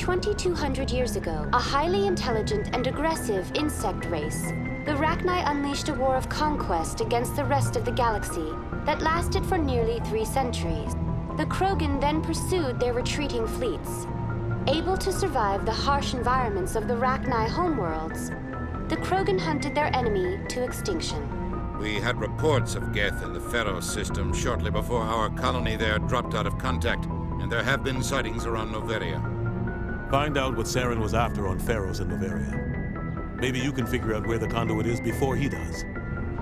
2,200 years ago, a highly intelligent and aggressive insect race, the Rachni unleashed a war of conquest against the rest of the galaxy that lasted for nearly 3 centuries. The Krogan then pursued their retreating fleets. Able to survive the harsh environments of the Rachni homeworlds, the Krogan hunted their enemy to extinction. We had reports of Geth in the Pharaoh system shortly before our colony there dropped out of contact, and there have been sightings around Noveria. Find out what Saren was after on Pharaohs in Noveria. Maybe you can figure out where the conduit is before he does.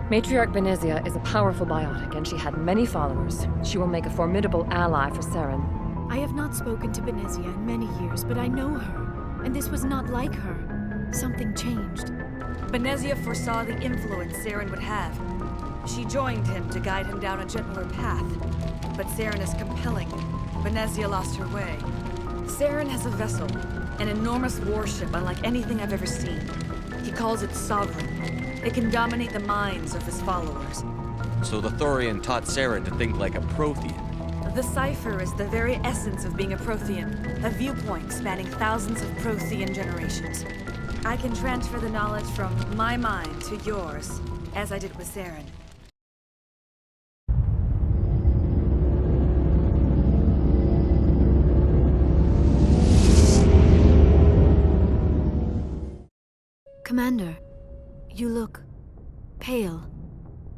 Matriarch Benezia is a powerful biotic, and she had many followers. She will make a formidable ally for Saren. I have not spoken to Benezia in many years, but I know her, and this was not like her. Something changed. Benezia foresaw the influence Saren would have. She joined him to guide him down a gentler path. But Saren is compelling. Benezia lost her way. Saren has a vessel, an enormous warship unlike anything I've ever seen. He calls it Sovereign. It can dominate the minds of his followers. So the Thorian taught Saren to think like a Prothean. The cipher is the very essence of being a Prothean, a viewpoint spanning thousands of Prothean generations. I can transfer the knowledge from my mind to yours, as I did with Saren. Commander, you look pale.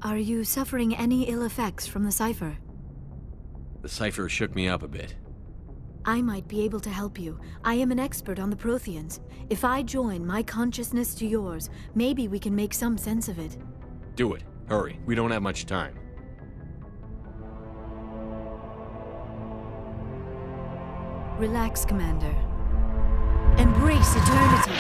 Are you suffering any ill effects from the cipher? The cipher shook me up a bit. I might be able to help you. I am an expert on the Protheans. If I join my consciousness to yours, maybe we can make some sense of it. Do it. Hurry. We don't have much time. Relax, Commander. Embrace eternity.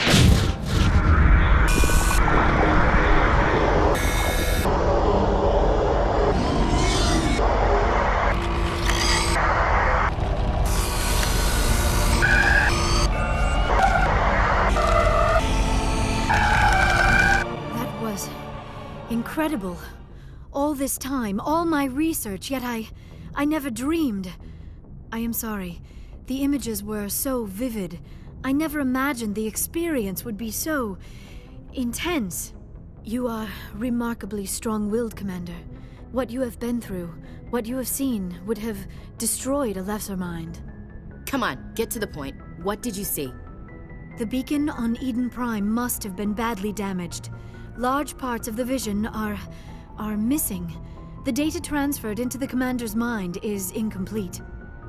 Incredible. All this time, all my research, yet I never dreamed. I am sorry. The images were so vivid. I never imagined the experience would be so intense. You are remarkably strong-willed, Commander. What you have been through, what you have seen, would have destroyed a lesser mind. Come on, get to the point. What did you see? The beacon on Eden Prime must have been badly damaged. Large parts of the vision are missing. The data transferred into the Commander's mind is incomplete.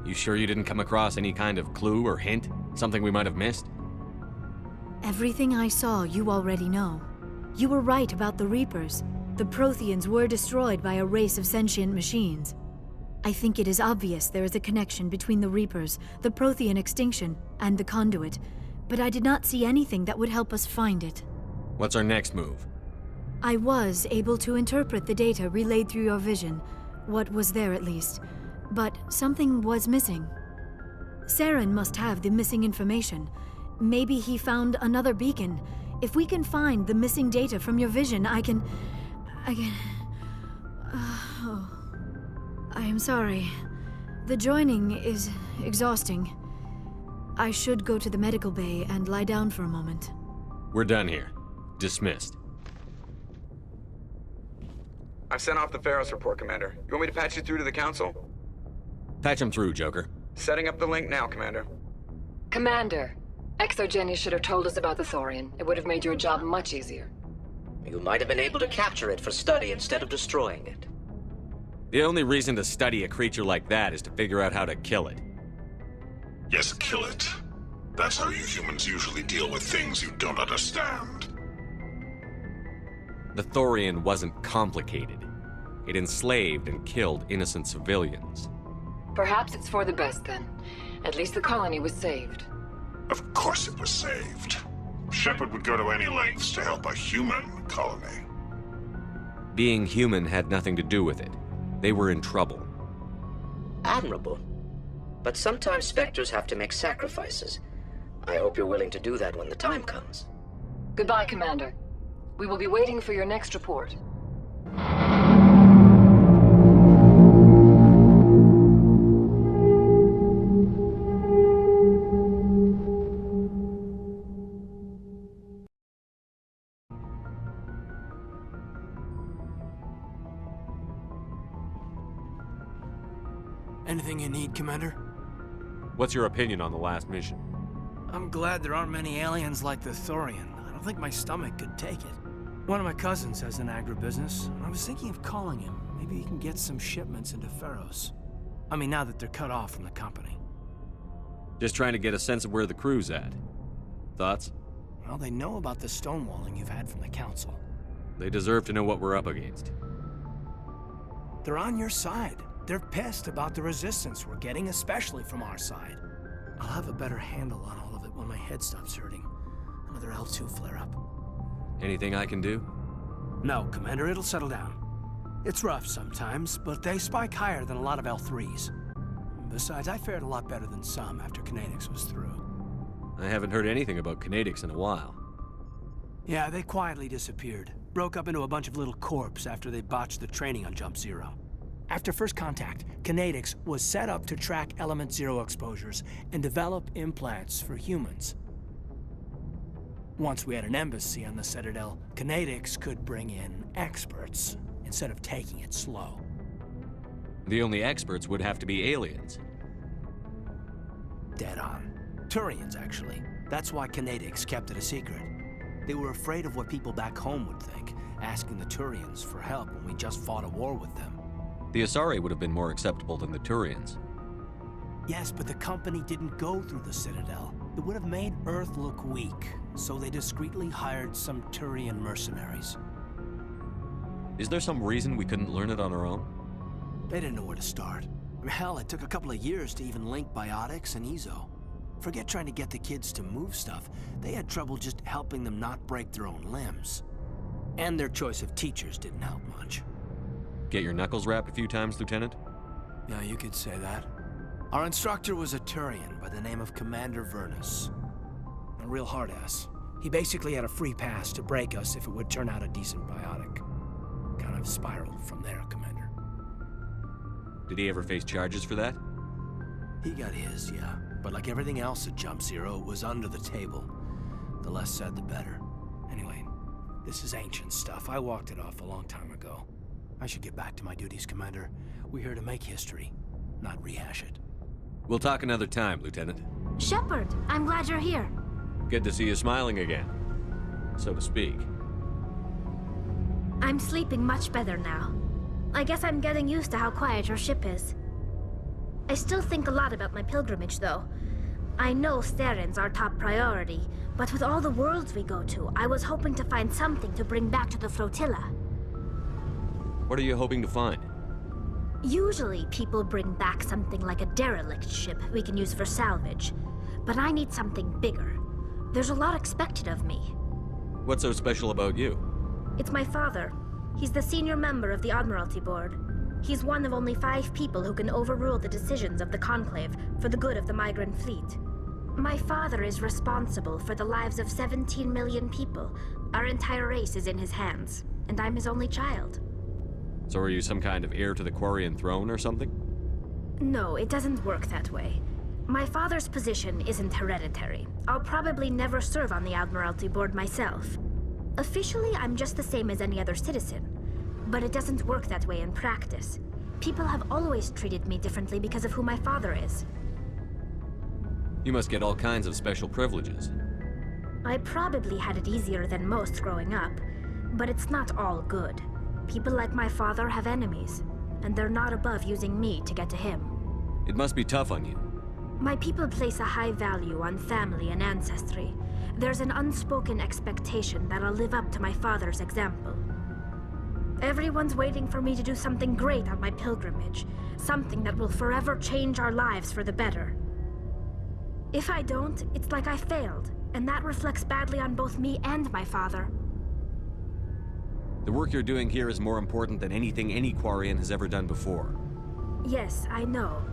You sure you didn't come across any kind of clue or hint? Something we might have missed? Everything I saw, you already know. You were right about the Reapers. The Protheans were destroyed by a race of sentient machines. I think it is obvious there is a connection between the Reapers, the Prothean extinction, and the conduit, but I did not see anything that would help us find it. What's our next move? I was able to interpret the data relayed through your vision, what was there at least, but something was missing. Saren must have the missing information. Maybe he found another beacon. If we can find the missing data from your vision, I can... Oh. I am sorry. The joining is exhausting. I should go to the medical bay and lie down for a moment. We're done here. Dismissed. I've sent off the Pharaohs report, Commander. You want me to patch you through to the Council? Patch him through, Joker. Setting up the link now, Commander. Commander, Exogenia should have told us about the Thorian. It would have made your job much easier. You might have been able to capture it for study instead of destroying it. The only reason to study a creature like that is to figure out how to kill it. Yes, kill it. That's how you humans usually deal with things you don't understand. The Thorian wasn't complicated. It enslaved and killed innocent civilians. Perhaps it's for the best then. At least the colony was saved. Of course it was saved. Shepard would go to any lengths to help a human colony. Being human had nothing to do with it. They were in trouble. Admirable. But sometimes Spectres have to make sacrifices. I hope you're willing to do that when the time comes. Goodbye, Commander. We will be waiting for your next report. Anything you need, Commander? What's your opinion on the last mission? I'm glad there aren't many aliens like the Thorian. I don't think my stomach could take it. One of my cousins has an agribusiness, and I was thinking of calling him. Maybe he can get some shipments into Pharos. I mean, now that they're cut off from the company. Just trying to get a sense of where the crew's at. Thoughts? Well, they know about the stonewalling you've had from the Council. They deserve to know what we're up against. They're on your side. They're pissed about the resistance we're getting, especially from our side. I'll have a better handle on all of it when my head stops hurting. Another L2 flare-up. Anything I can do? No, Commander, it'll settle down. It's rough sometimes, but they spike higher than a lot of L3s. Besides, I fared a lot better than some after Kinetics was through. I haven't heard anything about Kinetics in a while. Yeah, they quietly disappeared. Broke up into a bunch of little corps after they botched the training on Jump Zero. After first contact, Kinetics was set up to track Element Zero exposures and develop implants for humans. Once we had an embassy on the Citadel, Kinetics could bring in experts instead of taking it slow. The only experts would have to be aliens. Dead on. Turians, actually. That's why Kinetics kept it a secret. They were afraid of what people back home would think, asking the Turians for help when we just fought a war with them. The Asari would have been more acceptable than the Turians. Yes, but the company didn't go through the Citadel. It would have made Earth look weak, so they discreetly hired some Turian mercenaries. Is there some reason we couldn't learn it on our own? They didn't know where to start. Hell, it took a couple of years to even link biotics and Ezo. Forget trying to get the kids to move stuff. They had trouble just helping them not break their own limbs. And their choice of teachers didn't help much. Get your knuckles rapped a few times, Lieutenant? Yeah, you could say that. Our instructor was a Turian by the name of Commander Vernus. A real hard-ass. He basically had a free pass to break us if it would turn out a decent biotic. Kind of spiraled from there, Commander. Did he ever face charges for that? He got his, yeah. But like everything else at Jump Zero, it was under the table. The less said, the better. Anyway, this is ancient stuff. I walked it off a long time ago. I should get back to my duties, Commander. We're here to make history, not rehash it. We'll talk another time, Lieutenant. Shepard, I'm glad you're here. Good to see you smiling again, so to speak. I'm sleeping much better now. I guess I'm getting used to how quiet your ship is. I still think a lot about my pilgrimage, though. I know Steren's our top priority, but with all the worlds we go to, I was hoping to find something to bring back to the flotilla. What are you hoping to find? Usually, people bring back something like a derelict ship we can use for salvage. But I need something bigger. There's a lot expected of me. What's so special about you? It's my father. He's the senior member of the Admiralty Board. He's one of only 5 people who can overrule the decisions of the Conclave for the good of the migrant fleet. My father is responsible for the lives of 17 million people. Our entire race is in his hands, and I'm his only child. So are you some kind of heir to the Quarian throne or something? No, it doesn't work that way. My father's position isn't hereditary. I'll probably never serve on the Admiralty Board myself. Officially, I'm just the same as any other citizen. But it doesn't work that way in practice. People have always treated me differently because of who my father is. You must get all kinds of special privileges. I probably had it easier than most growing up, but it's not all good. People like my father have enemies, and they're not above using me to get to him. It must be tough on you. My people place a high value on family and ancestry. There's an unspoken expectation that I'll live up to my father's example. Everyone's waiting for me to do something great on my pilgrimage, something that will forever change our lives for the better. If I don't, it's like I failed, and that reflects badly on both me and my father. The work you're doing here is more important than anything any Quarian has ever done before. Yes, I know.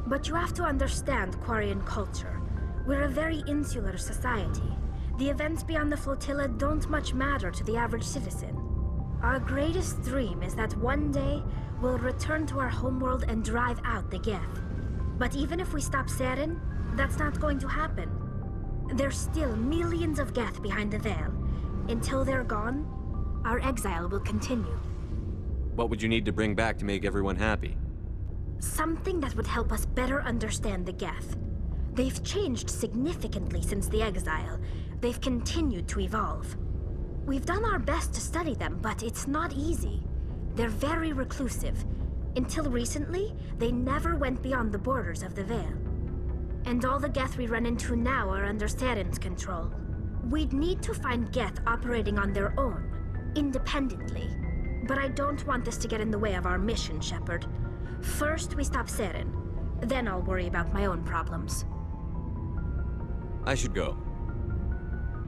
But you have to understand Quarian culture. We're a very insular society. The events beyond the flotilla don't much matter to the average citizen. Our greatest dream is that one day we'll return to our homeworld and drive out the Geth. But even if we stop Saren, that's not going to happen. There's still millions of Geth behind the veil. Until they're gone, our exile will continue. What would you need to bring back to make everyone happy? Something that would help us better understand the Geth. They've changed significantly since the exile. They've continued to evolve. We've done our best to study them, but it's not easy. They're very reclusive. Until recently, they never went beyond the borders of the Veil. And all the Geth we run into now are under Saren's control. We'd need to find Geth operating on their own, independently. But I don't want this to get in the way of our mission, Shepard. First, we stop Saren. Then I'll worry about my own problems. I should go.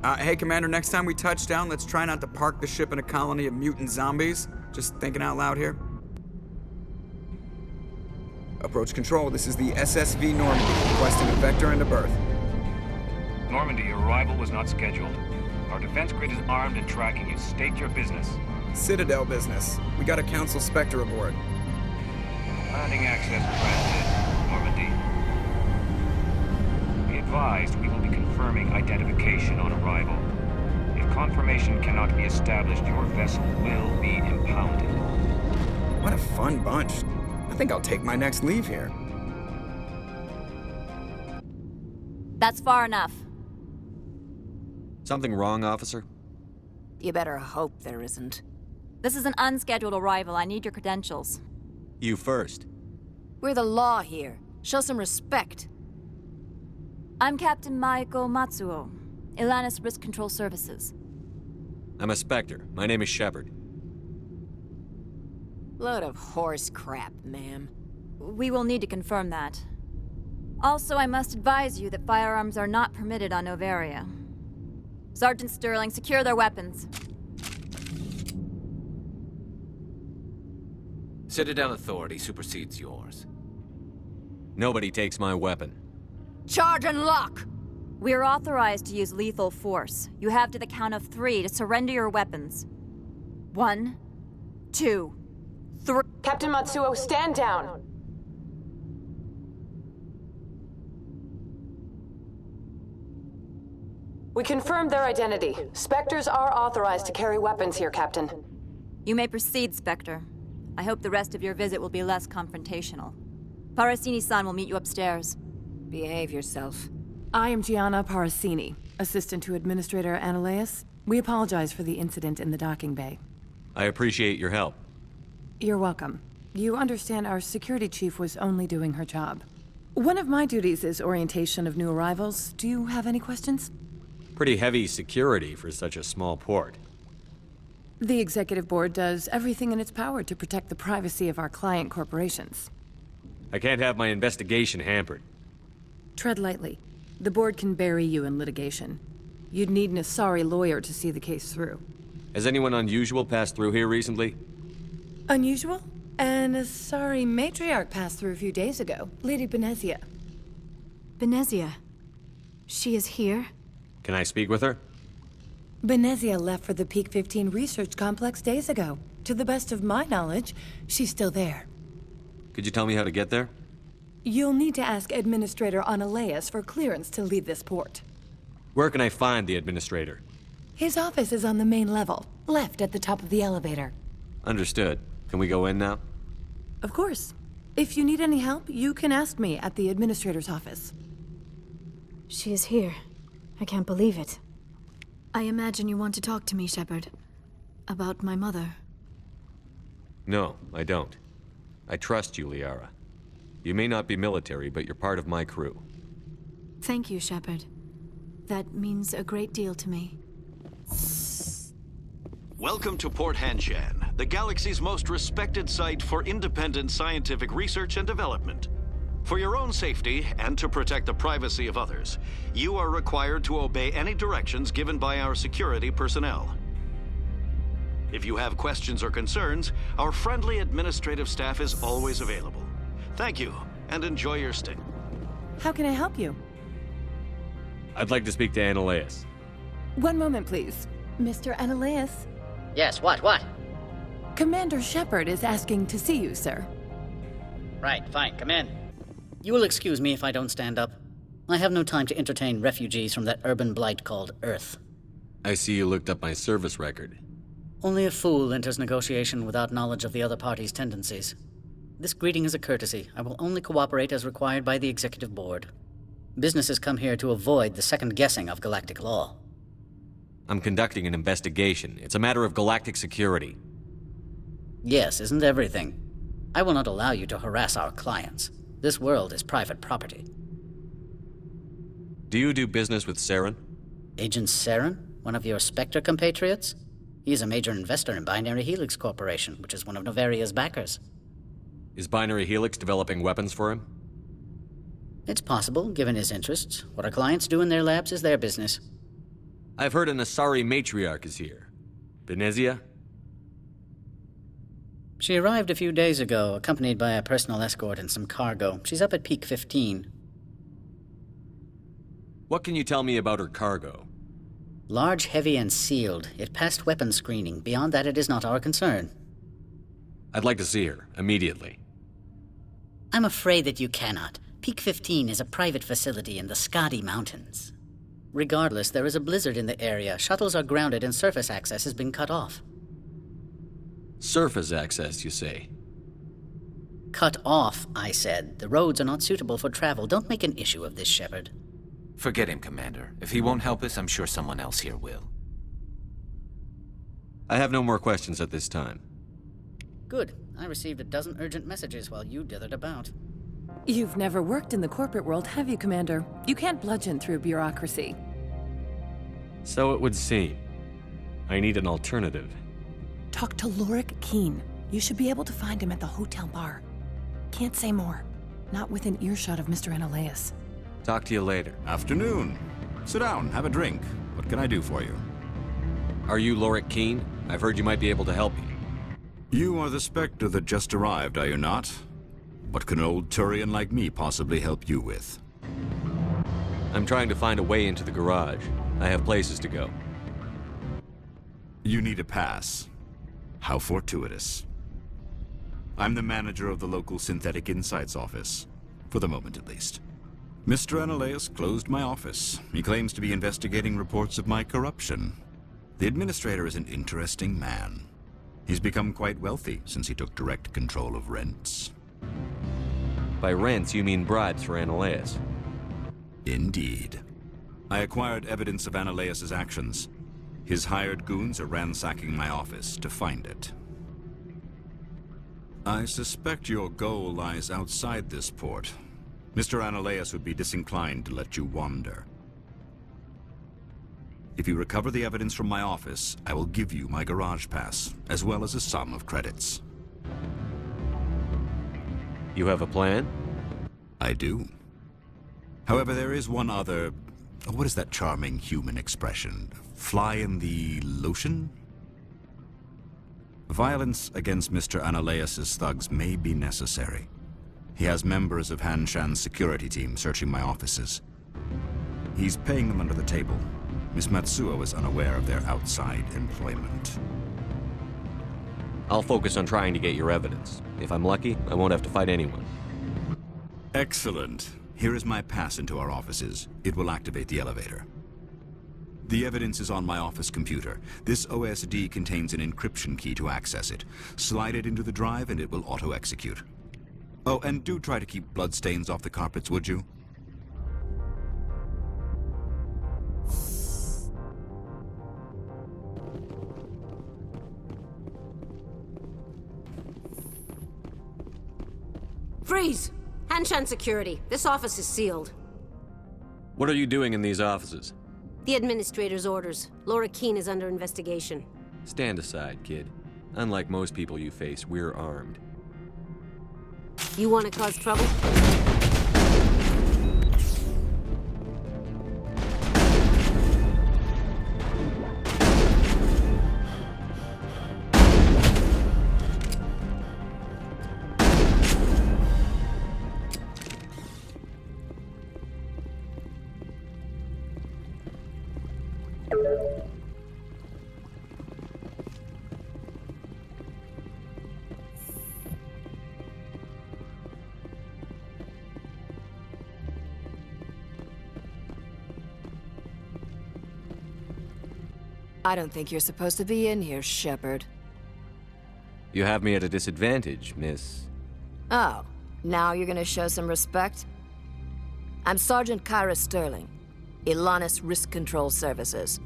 Hey, Commander, next time we touch down, let's try not to park the ship in a colony of mutant zombies. Just thinking out loud here. Approach control, this is the SSV Normandy, requesting a vector into berth. Normandy, your arrival was not scheduled. Our defense grid is armed and tracking you. State your business. Citadel business. We got a Council Spectre aboard. Landing access granted, Normandy. Be advised, we will be confirming identification on arrival. If confirmation cannot be established, your vessel will be impounded. What a fun bunch. I think I'll take my next leave here. That's far enough. Something wrong, officer? You better hope there isn't. This is an unscheduled arrival. I need your credentials. You first. We're the law here. Show some respect. I'm Captain Maiko Matsuo, Ilanis Risk Control Services. I'm a Spectre. My name is Shepard. Load of horse crap, ma'am. We will need to confirm that. Also, I must advise you that firearms are not permitted on Noveria. Sergeant Sterling, secure their weapons. Citadel authority supersedes yours. Nobody takes my weapon. Charge and lock! We are authorized to use lethal force. You have to the count of 3 to surrender your weapons. 1, 2, 3. Captain Matsuo, stand down! We confirmed their identity. Spectres are authorized to carry weapons here, Captain. You may proceed, Spectre. I hope the rest of your visit will be less confrontational. Parasini-san will meet you upstairs. Behave yourself. I am Gianna Parasini, assistant to Administrator Analeas. We apologize for the incident in the docking bay. I appreciate your help. You're welcome. You understand our security chief was only doing her job. One of my duties is orientation of new arrivals. Do you have any questions? Pretty heavy security for such a small port. The Executive Board does everything in its power to protect the privacy of our client corporations. I can't have my investigation hampered. Tread lightly. The Board can bury you in litigation. You'd need an Asari lawyer to see the case through. Has anyone unusual passed through here recently? Unusual? An Asari matriarch passed through a few days ago. Lady Benezia. Benezia? She is here? Can I speak with her? Benezia left for the Peak 15 research complex days ago. To the best of my knowledge, she's still there. Could you tell me how to get there? You'll need to ask Administrator Analeas for clearance to leave this port. Where can I find the Administrator? His office is on the main level, left at the top of the elevator. Understood. Can we go in now? Of course. If you need any help, you can ask me at the Administrator's office. She is here. I can't believe it. I imagine you want to talk to me, Shepard. About my mother. No, I don't. I trust you, Liara. You may not be military, but you're part of my crew. Thank you, Shepard. That means a great deal to me. Welcome to Port Hanshan, the galaxy's most respected site for independent scientific research and development. For your own safety, and to protect the privacy of others, you are required to obey any directions given by our security personnel. If you have questions or concerns, our friendly administrative staff is always available. Thank you, and enjoy your stay. How can I help you? I'd like to speak to Analeas. One moment, please. Mr. Analeas? Yes, what? Commander Shepard is asking to see you, sir. Right, fine, come in. You will excuse me if I don't stand up. I have no time to entertain refugees from that urban blight called Earth. I see you looked up my service record. Only a fool enters negotiation without knowledge of the other party's tendencies. This greeting is a courtesy. I will only cooperate as required by the Executive Board. Businesses come here to avoid the second guessing of Galactic Law. I'm conducting an investigation. It's a matter of galactic security. Yes, isn't everything? I will not allow you to harass our clients. This world is private property. Do you do business with Saren? Agent Saren? One of your Spectre compatriots? He is a major investor in Binary Helix Corporation, which is one of Noveria's backers. Is Binary Helix developing weapons for him? It's possible, given his interests. What our clients do in their labs is their business. I've heard an Asari Matriarch is here. Benezia? She arrived a few days ago, accompanied by a personal escort and some cargo. She's up at Peak 15. What can you tell me about her cargo? Large, heavy, and sealed. It passed weapons screening. Beyond that, it is not our concern. I'd like to see her, immediately. I'm afraid that you cannot. Peak 15 is a private facility in the Skadi Mountains. Regardless, there is a blizzard in the area. Shuttles are grounded and surface access has been cut off. Surface access, you say? Cut off, I said. The roads are not suitable for travel. Don't make an issue of this, Shepard. Forget him, Commander. If he won't help us, I'm sure someone else here will. I have no more questions at this time. Good. I received a dozen urgent messages while you dithered about. You've never worked in the corporate world, have you, Commander? You can't bludgeon through bureaucracy. So it would seem. I need an alternative. Talk to Lorik Keen. You should be able to find him at the hotel bar. Can't say more. Not within earshot of Mr. Analaeus. Talk to you later. Afternoon. Sit down, have a drink. What can I do for you? Are you Lorik Keen? I've heard you might be able to help me. You are the Spectre that just arrived, are you not? What can an old Turian like me possibly help you with? I'm trying to find a way into the garage. I have places to go. You need a pass. How fortuitous. I'm the manager of the local Synthetic Insights office. For the moment, at least. Mr. Analaeus closed my office. He claims to be investigating reports of my corruption. The administrator is an interesting man. He's become quite wealthy since he took direct control of rents. By rents, you mean bribes for Analaeus? Indeed. I acquired evidence of Analaeus' actions. His hired goons are ransacking my office to find it. I suspect your goal lies outside this port. Mr. Analaeus would be disinclined to let you wander. If you recover the evidence from my office, I will give you my garage pass, as well as a sum of credits. You have a plan? I do. However, there is one other... What is that charming human expression? Fly in the lotion? Violence against Mr. Analaeus' thugs may be necessary. He has members of Han Shan's security team searching my offices. He's paying them under the table. Miss Matsuo is unaware of their outside employment. I'll focus on trying to get your evidence. If I'm lucky, I won't have to fight anyone. Excellent. Here is my pass into our offices. It will activate the elevator. The evidence is on my office computer. This OSD contains an encryption key to access it. Slide it into the drive and it will auto-execute. Oh, and do try to keep bloodstains off the carpets, would you? Freeze! Hanshan Security. This office is sealed. What are you doing in these offices? The administrator's orders. Laura Keen is under investigation. Stand aside, kid. Unlike most people you face, we're armed. You want to cause trouble? I don't think you're supposed to be in here, Shepard. You have me at a disadvantage, miss. Oh, now you're gonna show some respect? I'm Sergeant Kyra Sterling, Ilanis Risk Control Services.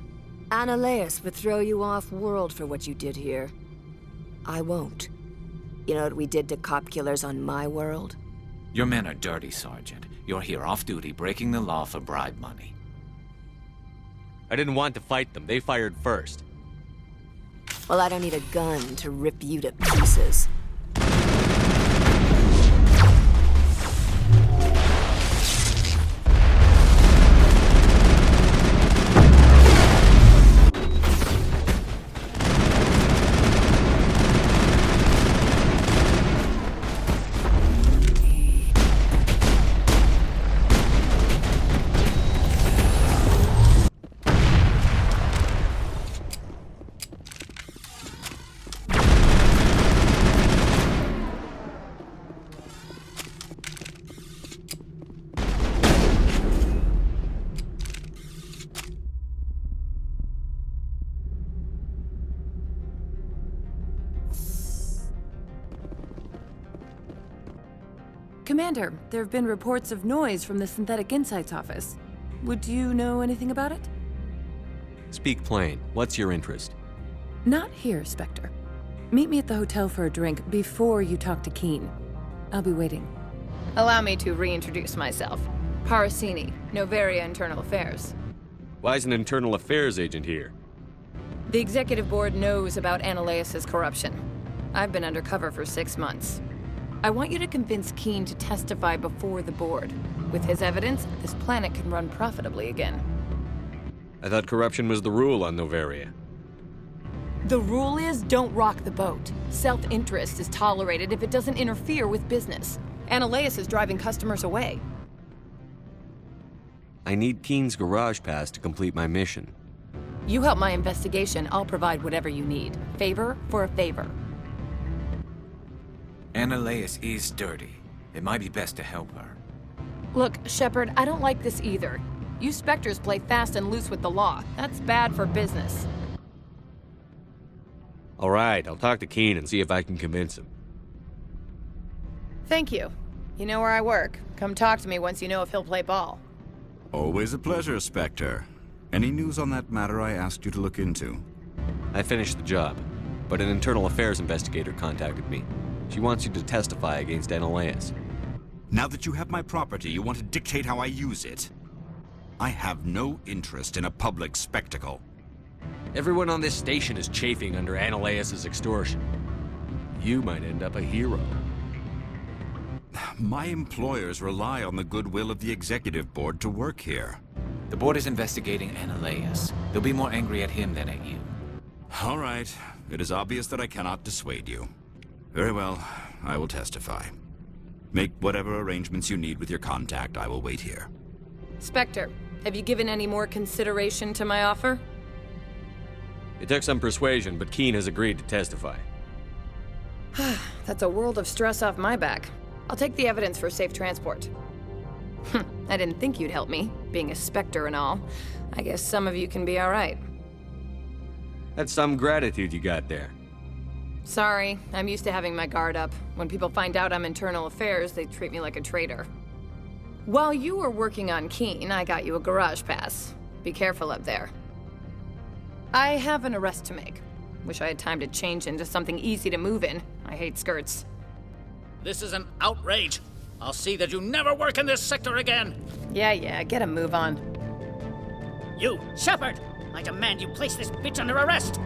Annaleus would throw you off-world for what you did here. I won't. You know what we did to cop killers on my world? Your men are dirty, Sergeant. You're here off-duty, breaking the law for bribe money. I didn't want to fight them. They fired first. Well, I don't need a gun to rip you to pieces. Commander, there have been reports of noise from the Synthetic Insights office. Would you know anything about it? Speak plain. What's your interest? Not here, Spectre. Meet me at the hotel for a drink before you talk to Keen. I'll be waiting. Allow me to reintroduce myself. Parasini, Noveria Internal Affairs. Why is an internal affairs agent here? The executive board knows about Annaleus' corruption. I've been undercover for 6 months. I want you to convince Keen to testify before the board. With his evidence, this planet can run profitably again. I thought corruption was the rule on Noveria. The rule is, don't rock the boat. Self-interest is tolerated if it doesn't interfere with business. Annaleus is driving customers away. I need Keen's garage pass to complete my mission. You help my investigation, I'll provide whatever you need. Favor for a favor. Annaleus is dirty. It might be best to help her. Look, Shepard, I don't like this either. You Spectres play fast and loose with the law. That's bad for business. All right, I'll talk to Keen and see if I can convince him. Thank you. You know where I work. Come talk to me once you know if he'll play ball. Always a pleasure, Spectre. Any news on that matter I asked you to look into? I finished the job, but an internal affairs investigator contacted me. She wants you to testify against Annaleus. Now that you have my property, you want to dictate how I use it? I have no interest in a public spectacle. Everyone on this station is chafing under Annaleus' extortion. You might end up a hero. My employers rely on the goodwill of the executive board to work here. The board is investigating Annaleus. They'll be more angry at him than at you. All right. It is obvious that I cannot dissuade you. Very well. I will testify. Make whatever arrangements you need with your contact. I will wait here. Spectre, have you given any more consideration to my offer? It took some persuasion, but Keen has agreed to testify. That's a world of stress off my back. I'll take the evidence for safe transport. I didn't think you'd help me, being a Spectre and all. I guess some of you can be all right. That's some gratitude you got there. Sorry, I'm used to having my guard up. When people find out I'm internal affairs, they treat me like a traitor. While you were working on Keen, I got you a garage pass. Be careful up there. I have an arrest to make. Wish I had time to change into something easy to move in. I hate skirts. This is an outrage. I'll see that you never work in this sector again. Yeah, get a move on. You, Shepard! I demand you place this bitch under arrest!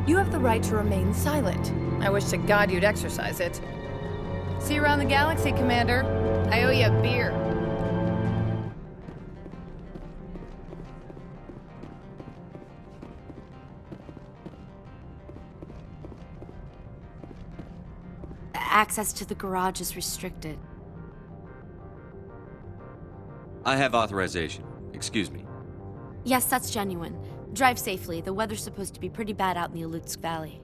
You have the right to remain silent. I wish to God you'd exercise it. See you around the galaxy, Commander. I owe you a beer. Access to the garage is restricted. I have authorization. Excuse me. Yes, that's genuine. Drive safely. The weather's supposed to be pretty bad out in the Alutsk Valley.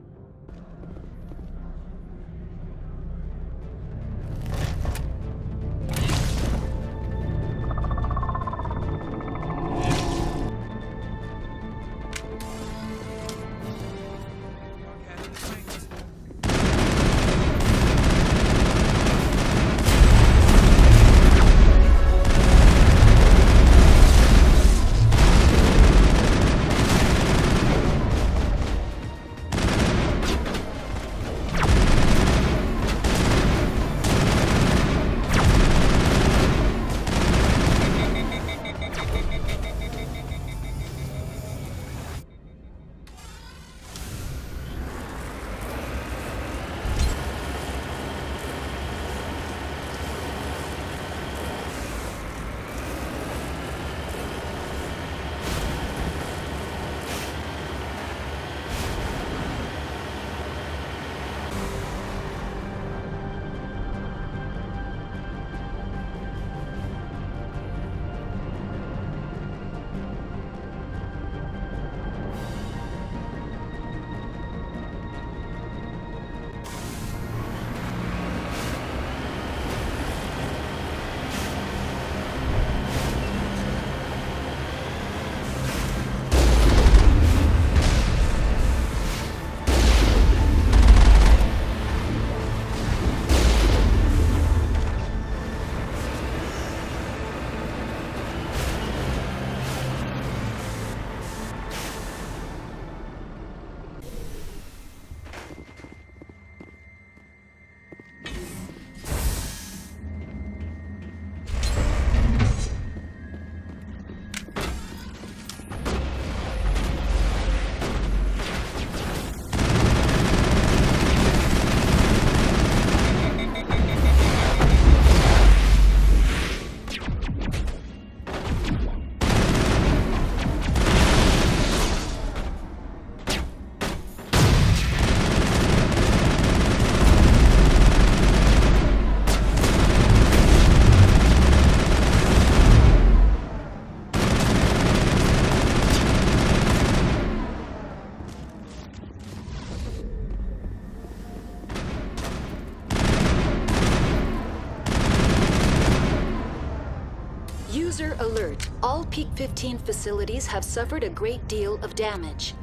User alert. All Peak 15 facilities have suffered a great deal of damage.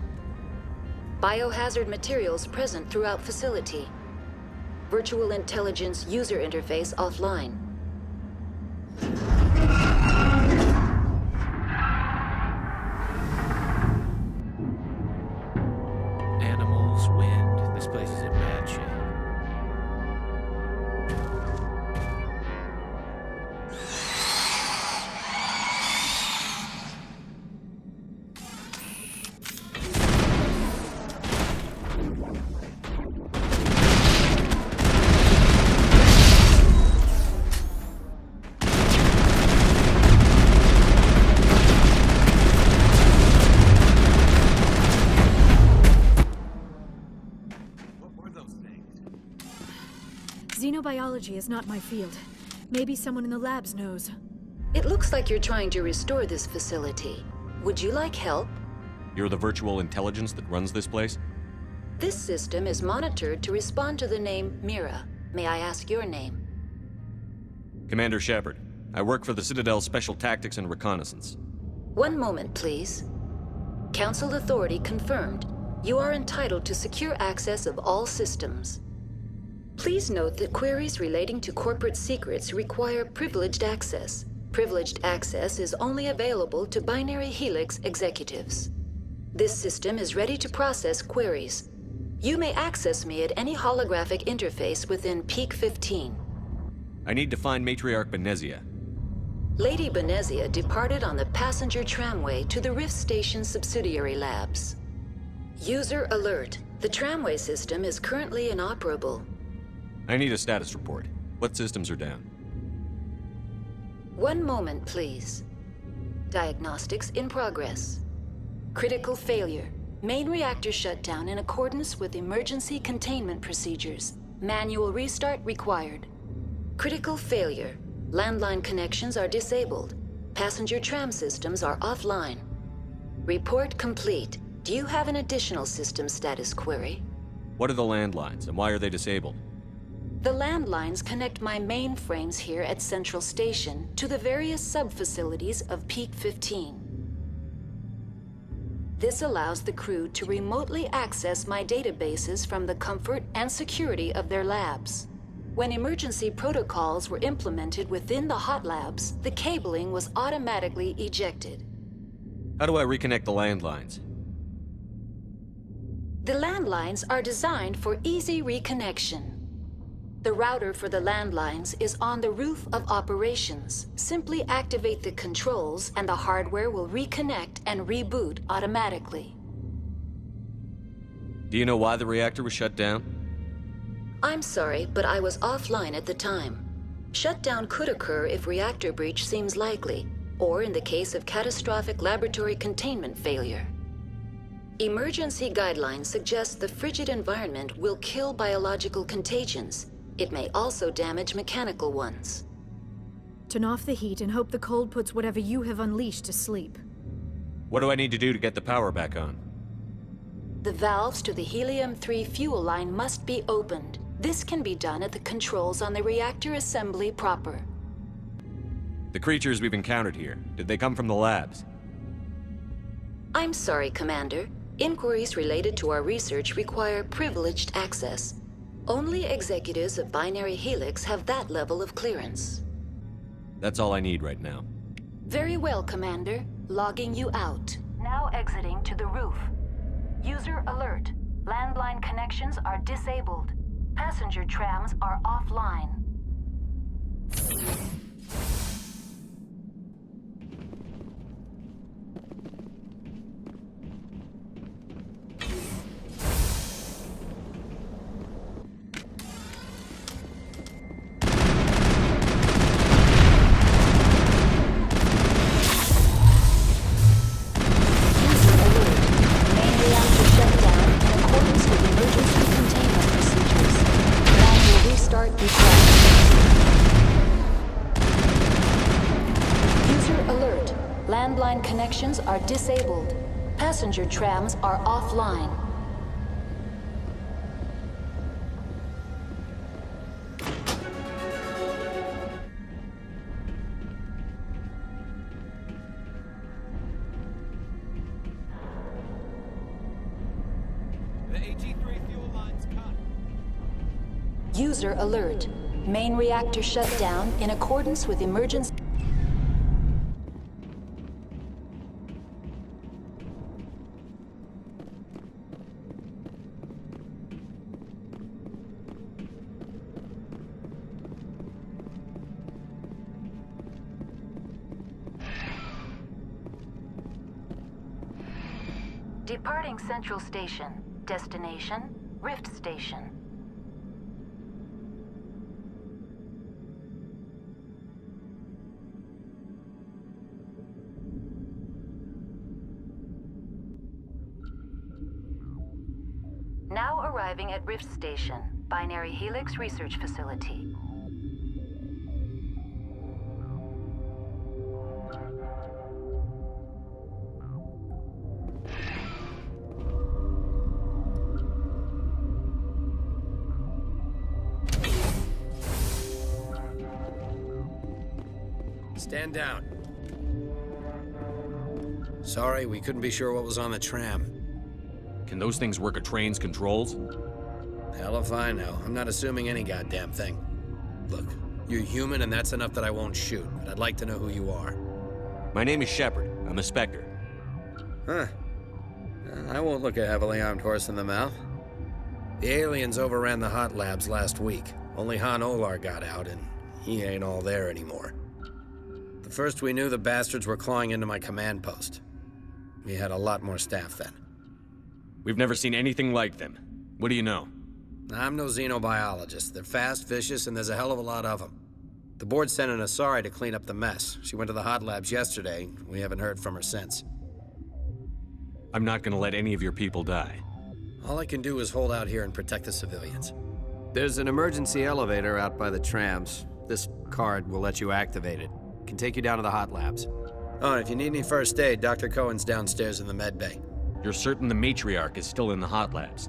Biohazard materials present throughout facility. Virtual intelligence user interface offline. Animals, wind. This place is in bad shape. Xenobiology is not my field. Maybe someone in the labs knows. It looks like you're trying to restore this facility. Would you like help? You're the virtual intelligence that runs this place? This system is monitored to respond to the name Mira. May I ask your name? Commander Shepard. I work for the Citadel's Special Tactics and Reconnaissance. One moment, please. Council authority confirmed. You are entitled to secure access of all systems. Please note that queries relating to corporate secrets require privileged access. Privileged access is only available to Binary Helix executives. This system is ready to process queries. You may access me at any holographic interface within Peak 15. I need to find Matriarch Benezia. Lady Benezia departed on the passenger tramway to the Rift Station subsidiary labs. User alert. The tramway system is currently inoperable. I need a status report. What systems are down? One moment, please. Diagnostics in progress. Critical failure. Main reactor shut down in accordance with emergency containment procedures. Manual restart required. Critical failure. Landline connections are disabled. Passenger tram systems are offline. Report complete. Do you have an additional system status query? What are the landlines, and why are they disabled? The landlines connect my mainframes here at Central Station to the various sub-facilities of Peak 15. This allows the crew to remotely access my databases from the comfort and security of their labs. When emergency protocols were implemented within the hot labs, the cabling was automatically ejected. How do I reconnect the landlines? The landlines are designed for easy reconnection. The router for the landlines is on the roof of operations. Simply activate the controls and the hardware will reconnect and reboot automatically. Do you know why the reactor was shut down? I'm sorry, but I was offline at the time. Shutdown could occur if reactor breach seems likely, or in the case of catastrophic laboratory containment failure. Emergency guidelines suggest the frigid environment will kill biological contagions. It may also damage mechanical ones. Turn off the heat and hope the cold puts whatever you have unleashed to sleep. What do I need to do to get the power back on? The valves to the Helium-3 fuel line must be opened. This can be done at the controls on the reactor assembly proper. The creatures we've encountered here, did they come from the labs? I'm sorry, Commander. Inquiries related to our research require privileged access. Only executives of Binary Helix have that level of clearance. That's all I need right now. Very well, Commander. Logging you out. Now exiting to the roof. User alert. Landline connections are disabled. Passenger trams are offline. Landline connections are disabled. Passenger trams are offline. User alert. Main reactor shut down in accordance with emergency... Departing Central Station. Destination, Rift Station. Now arriving at Rift Station, Binary Helix Research Facility. Stand down. Sorry, we couldn't be sure what was on the tram. Can those things work a train's controls? Hell if I know. I'm not assuming any goddamn thing. Look, you're human and that's enough that I won't shoot, but I'd like to know who you are. My name is Shepard. I'm a Spectre. Huh. I won't look a heavily armed horse in the mouth. The aliens overran the hot labs last week. Only Han Olar got out, and he ain't all there anymore. The first we knew, the bastards were clawing into my command post. We had a lot more staff then. We've never seen anything like them. What do you know? I'm no xenobiologist. They're fast, vicious, and there's a hell of a lot of them. The board sent an Asari to clean up the mess. She went to the hot labs yesterday. We haven't heard from her since. I'm not gonna let any of your people die. All I can do is hold out here and protect the civilians. There's an emergency elevator out by the trams. This card will let you activate it. Can take you down to the hot labs. Oh, and if you need any first aid, Dr. Cohen's downstairs in the med bay. You're certain the Matriarch is still in the hot labs?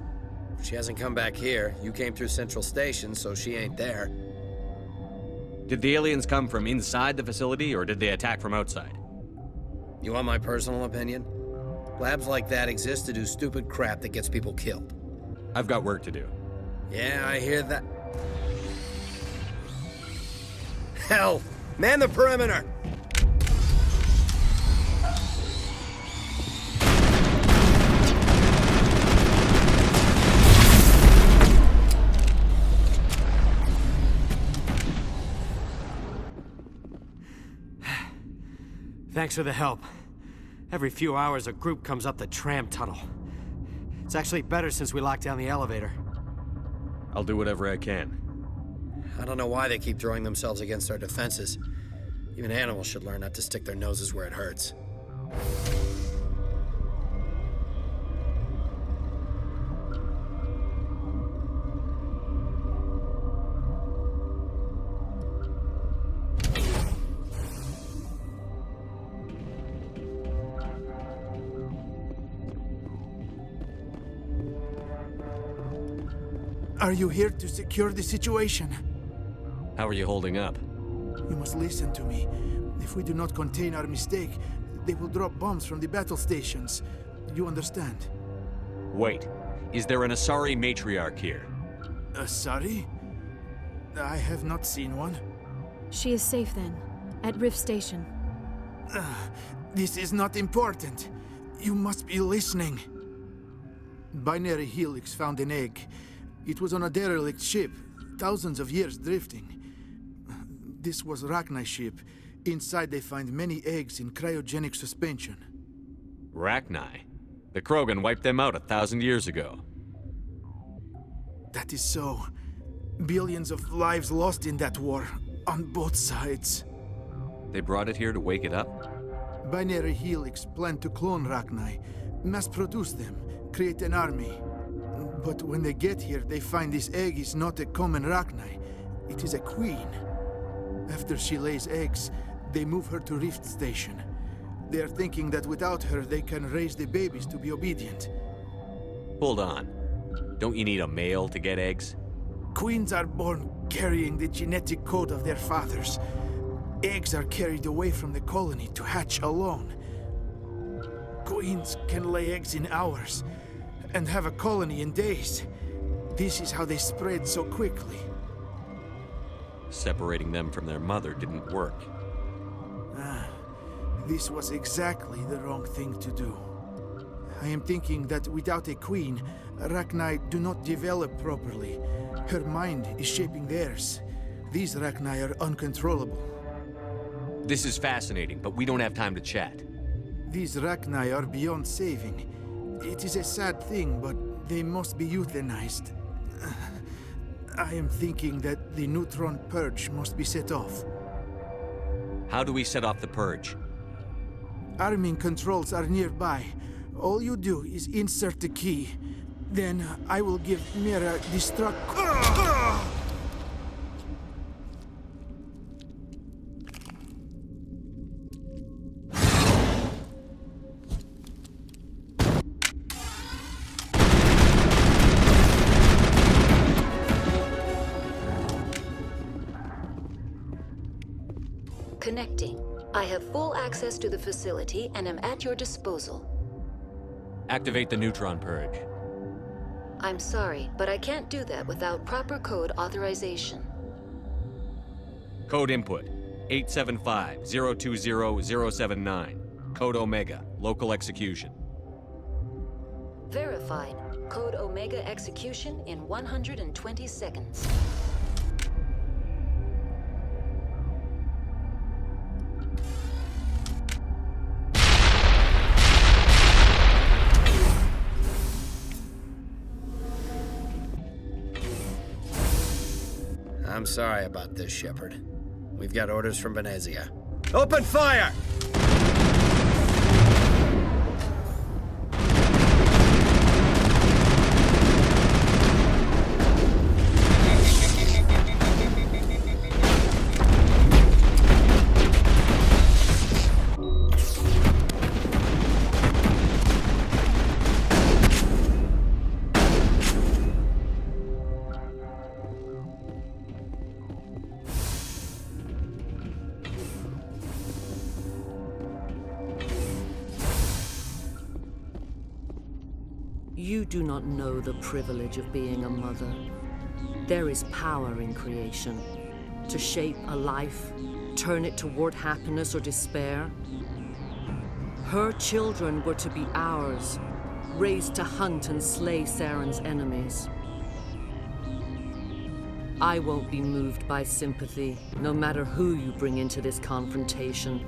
She hasn't come back here. You came through Central Station, so she ain't there. Did the aliens come from inside the facility, or did they attack from outside? You want my personal opinion? Labs like that exist to do stupid crap that gets people killed. I've got work to do. Yeah, I hear that. Hell! Man the perimeter! Thanks for the help. Every few hours, a group comes up the tram tunnel. It's actually better since we locked down the elevator. I'll do whatever I can. I don't know why they keep throwing themselves against our defenses. Even animals should learn not to stick their noses where it hurts. Are you here to secure the situation? How are you holding up? You must listen to me. If we do not contain our mistake, they will drop bombs from the battle stations. You understand? Wait. Is there an Asari Matriarch here? Asari? I have not seen one. She is safe then, at Rift Station. This is not important. You must be listening. Binary Helix found an egg. It was on a derelict ship, thousands of years drifting. This was Rachni's ship. Inside they find many eggs in cryogenic suspension. Rachni? The Krogan wiped them out 1,000 years ago. That is so. Billions of lives lost in that war, on both sides. They brought it here to wake it up? Binary Helix planned to clone Rachni, mass-produce them, create an army. But when they get here, they find this egg is not a common Rachni. It is a queen. After she lays eggs, they move her to Rift Station. They are thinking that without her, they can raise the babies to be obedient. Hold on. Don't you need a male to get eggs? Queens are born carrying the genetic code of their fathers. Eggs are carried away from the colony to hatch alone. Queens can lay eggs in hours and have a colony in days. This is how they spread so quickly. Separating them from their mother didn't work. This was exactly the wrong thing to do. I am thinking that without a queen, Rachni do not develop properly. Her mind is shaping theirs. These Rachni are uncontrollable. This is fascinating, but we don't have time to chat. These Rachni are beyond saving. It is a sad thing, but they must be euthanized. I am thinking that the neutron purge must be set off. How do we set off the purge? Arming controls are nearby. All you do is insert the key. Then I will give Mira destruct... Connecting. I have full access to the facility and am at your disposal. Activate the neutron purge. I'm sorry, but I can't do that without proper code authorization. Code input, 875-020-079. Code Omega, local execution. Verified. Code Omega execution in 120 seconds. I'm sorry about this, Shepard. We've got orders from Benezia. Open fire! You do not know the privilege of being a mother. There is power in creation. To shape a life, turn it toward happiness or despair. Her children were to be ours, raised to hunt and slay Saren's enemies. I won't be moved by sympathy, no matter who you bring into this confrontation.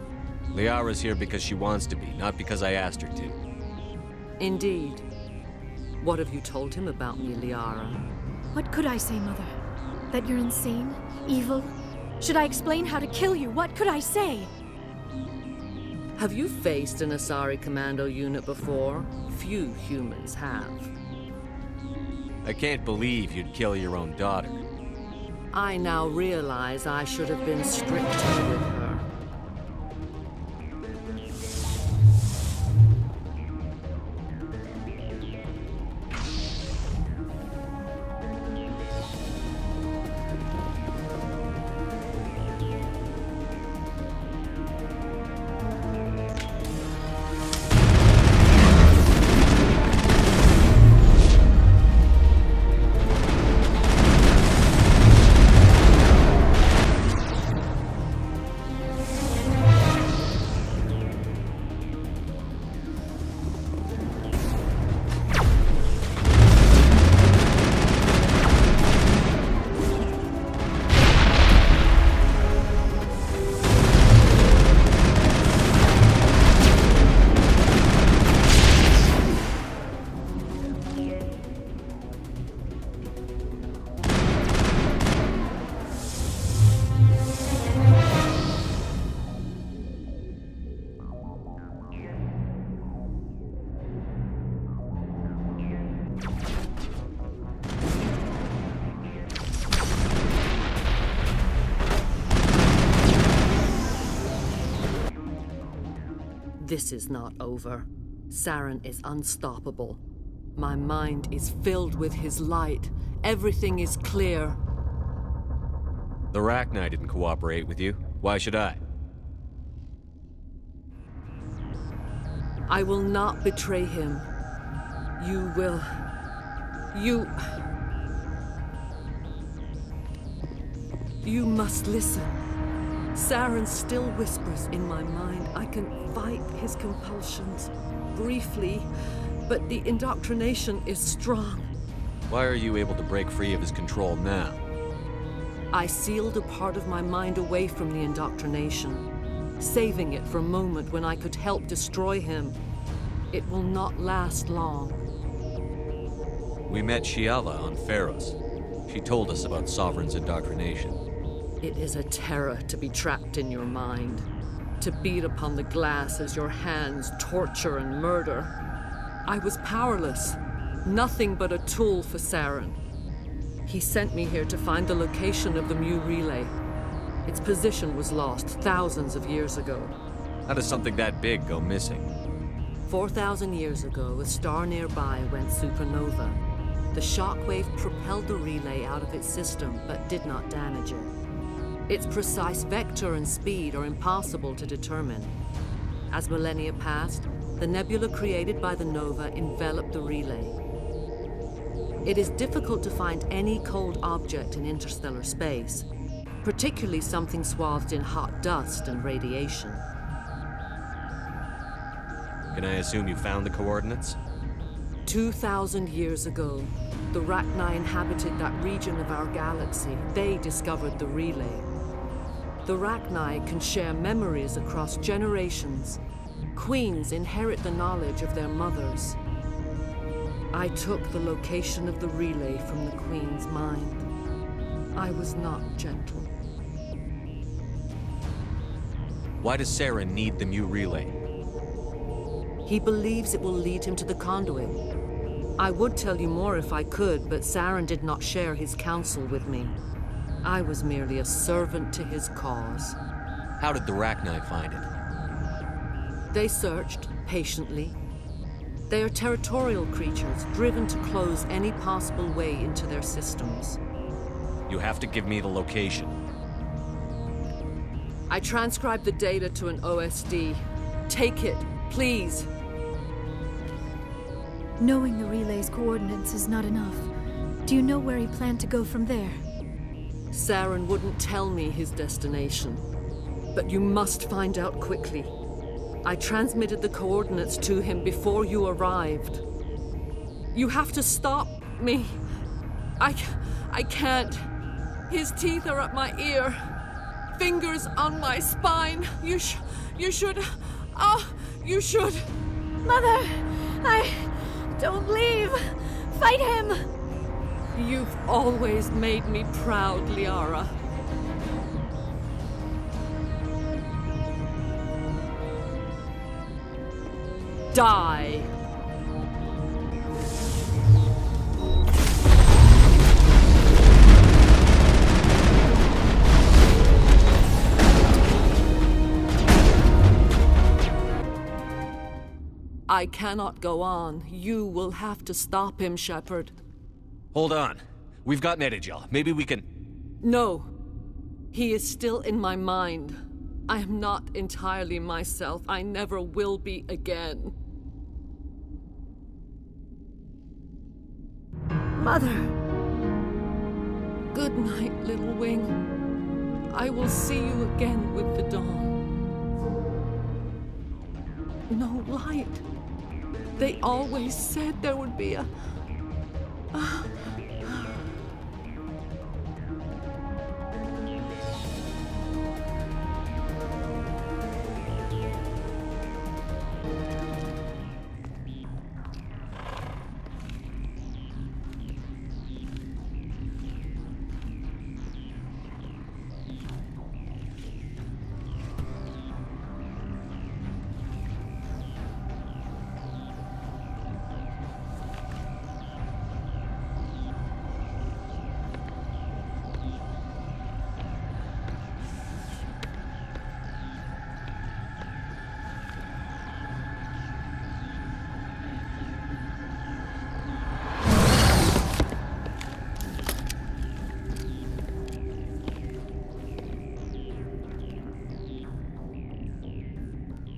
Liara's here because she wants to be, not because I asked her to. Indeed. What have you told him about me, Liara? What could I say, Mother? That you're insane? Evil? Should I explain how to kill you? What could I say? Have you faced an Asari commando unit before? Few humans have. I can't believe you'd kill your own daughter. I now realize I should have been stricter with her. This is not over. Saren is unstoppable. My mind is filled with his light. Everything is clear. The Rachni didn't cooperate with you. Why should I? I will not betray him. You will... You must listen. Saren still whispers in my mind. I can fight his compulsions, briefly, but the indoctrination is strong. Why are you able to break free of his control now? I sealed a part of my mind away from the indoctrination, saving it for a moment when I could help destroy him. It will not last long. We met Shiala on Pharos. She told us about Sovereign's indoctrination. It is a terror to be trapped in your mind, to beat upon the glass as your hands torture and murder. I was powerless, nothing but a tool for Saren. He sent me here to find the location of the Mu relay. Its position was lost thousands of years ago. How does something that big go missing? 4,000 years ago, a star nearby went supernova. The shockwave propelled the relay out of its system, but did not damage it. Its precise vector and speed are impossible to determine. As millennia passed, the nebula created by the nova enveloped the relay. It is difficult to find any cold object in interstellar space, particularly something swathed in hot dust and radiation. Can I assume you found the coordinates? 2,000 years ago, the Rachni inhabited that region of our galaxy. They discovered the relay. The Rachni can share memories across generations. Queens inherit the knowledge of their mothers. I took the location of the relay from the Queen's mind. I was not gentle. Why does Saren need the Mu relay? He believes it will lead him to the conduit. I would tell you more if I could, but Saren did not share his counsel with me. I was merely a servant to his cause. How did the Rachni find it? They searched, patiently. They are territorial creatures, driven to close any possible way into their systems. You have to give me the location. I transcribed the data to an OSD. Take it, please. Knowing the relay's coordinates is not enough. Do you know where he planned to go from there? Saren wouldn't tell me his destination, but you must find out quickly. I transmitted the coordinates to him before you arrived. You have to stop me. I can't. His teeth are up my ear. Fingers on my spine. You should. You should. Mother, don't leave. Fight him. You've always made me proud, Liara. Die. I cannot go on. You will have to stop him, Shepard. Hold on. We've got Medigel. Maybe we can... No. He is still in my mind. I am not entirely myself. I never will be again. Mother! Good night, little wing. I will see you again with the dawn. No light. They always said there would be a...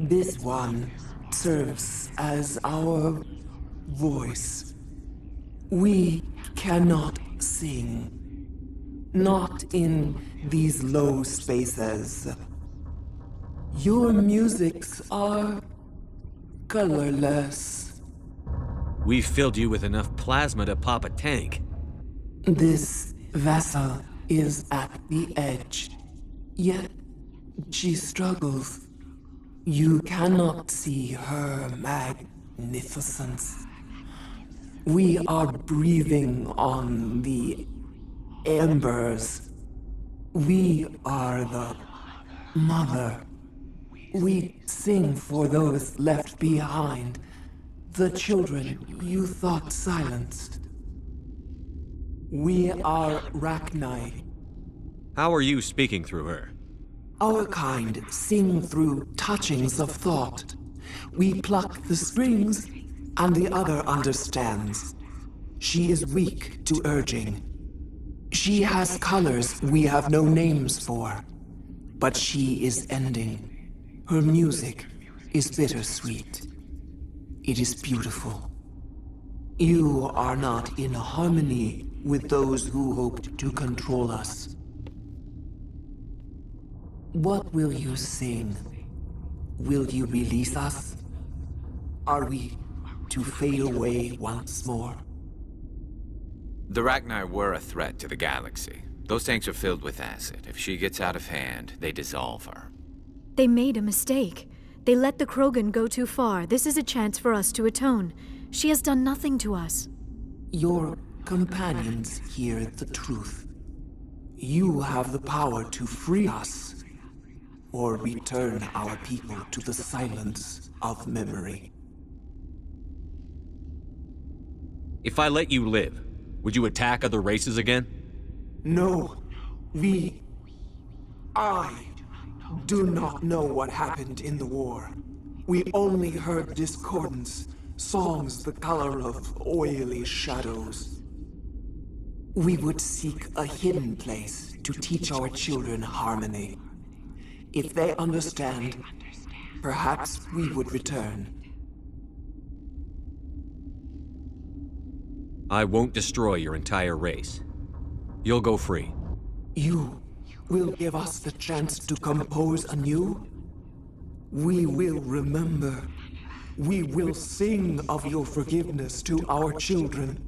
This one serves as our voice. We cannot sing. Not in these low spaces. Your musics are colorless. We filled you with enough plasma to pop a tank. This vessel is at the edge, yet she struggles. You cannot see her magnificence. We are breathing on the embers. We are the mother. We sing for those left behind, the children you thought silenced. We are Rachni. How are you speaking through her? Our kind sing through touchings of thought. We pluck the strings, and the other understands. She is weak to urging. She has colors we have no names for, but she is ending. Her music is bittersweet. It is beautiful. You are not in harmony with those who hoped to control us. What will you sing? Will you release us? Are we to fade away once more? The Rachni were a threat to the galaxy. Those tanks are filled with acid. If she gets out of hand, they dissolve her. They made a mistake. They let the Krogan go too far. This is a chance for us to atone. She has done nothing to us. Your companions hear the truth. You have the power to free us, or return our people to the silence of memory. If I let you live, would you attack other races again? No. I do not know what happened in the war. We only heard discordance, songs the color of oily shadows. We would seek a hidden place to teach our children harmony. If they understand, perhaps we would return. I won't destroy your entire race. You'll go free. You will give us the chance to compose anew? We will remember. We will sing of your forgiveness to our children.